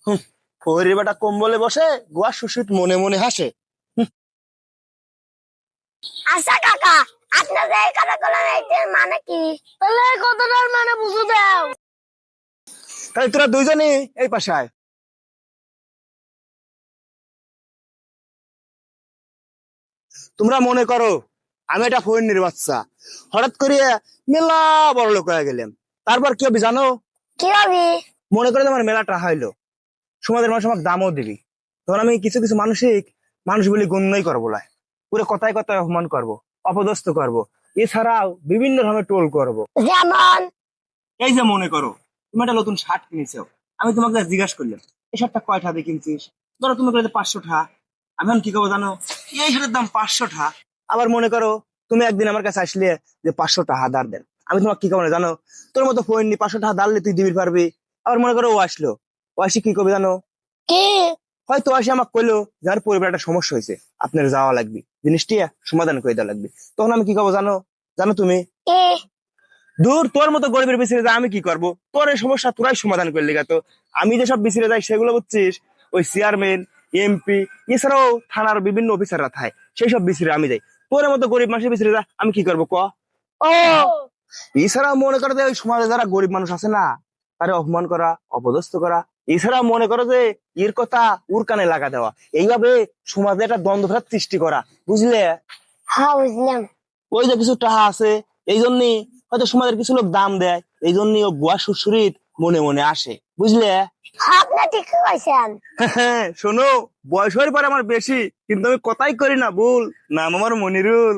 হুম, ফরির বেটা কম্বলে বসে গোয়া সুশীত মনে মনে হাসে। আচ্ছা কাকা, আপনার যে এই কথা বললেন এইটার মানে কি? তাহলে এই কথাটার মানে বুঝো দাও। তাই তোরা দুইজনই এই পাশে আয়। তোমরা মনে করো আমি একটা ফরিনের বাচ্চা, হঠাৎ করে মেলা বড় লোক হয়ে গেলাম। তারপর কি হবে জানো? কি হবে? মনে করে তোমার মেলাটা হইলো, সমাজের মানুষ আমাকে দামও দিবি, তখন আমি কিছু কিছু মানুষ বলি গণ্যই করবো না, পুরো কথায় কথায় অপমান করব, অপদস্থ করব, এছাড়াও বিভিন্ন ধরনের টোল করব। যেমন? এই যে মনে করো তুমি একটা নতুন শার্ট কিনেছো, আমি তোমাকে জিজ্ঞাসা করলাম এই শার্টটা কয় টাকা দিয়ে কিনছিস, ধরো তুমি বলে 500 টাকা। আমি এখন কি করবো জানো? এই শার্টের দাম 500 টাকা। আবার মনে করো তুমি একদিন আমার কাছে আসলে যে 500 টাকা ধার দেন, আমি তোমাকে কি করবো জানো? তোর মতো ফোন নি 500 টাকা ধারলে তুই দিবি পারবি। আবার মনে করো ও আসলো, ও আসি কি করবে জানো? কি? হয়তো আসে আমাকে কইলো যার পরিবার একটা সমস্যা হয়েছে, আপনার যাওয়া লাগবে, জিনিসটি সমাধান করে দেওয়া লাগবে। তখন আমি কি করবো জানো? জানো তুমি? কি? দূর, তোর মতো গরিবের পিছনে যা আমি কি করব? তোর এই সমস্যা তোরাই সমাধান করলি গা তো। আমি যেসব পিছনে যাই সেগুলো বুঝছিস, ওই চেয়ারম্যান, এমপি, এছাড়াও থানার বিভিন্ন অফিসাররা থাকে, সেই সব বিসিরে আমি যাই। তোর মতো গরিব মানুষের পিছনে যা আমি কি করবো ক? ও, এছাড়া মনে করো যে ওই সমাজে যারা গরিব মানুষ আছে না, তারে অপমান করা, অপদস্থ করা, এছাড়া মনে করো যে এর কথা ওর কানে লাগা দেওয়া, এইভাবে সমাজে একটা দ্বন্দ্ব সৃষ্টি করা, বুঝলে? হ্যাঁ বুঝলাম। ওই যে কিছু টাকা আছে, এই জন্যই হয়তো সমাজের কিছু লোক দাম দেয়, এই জন্যই ও গোয়া সুরসুরিত মনে মনে আসে, বুঝলে? হ্যাঁ, আপনি ঠিক কইছেন। হ্যাঁ শোনো, বয়স হওয়ার পরে আমার বেশি, কিন্তু আমি কথাই করি না ভুল। নাম আমার মনিরুল।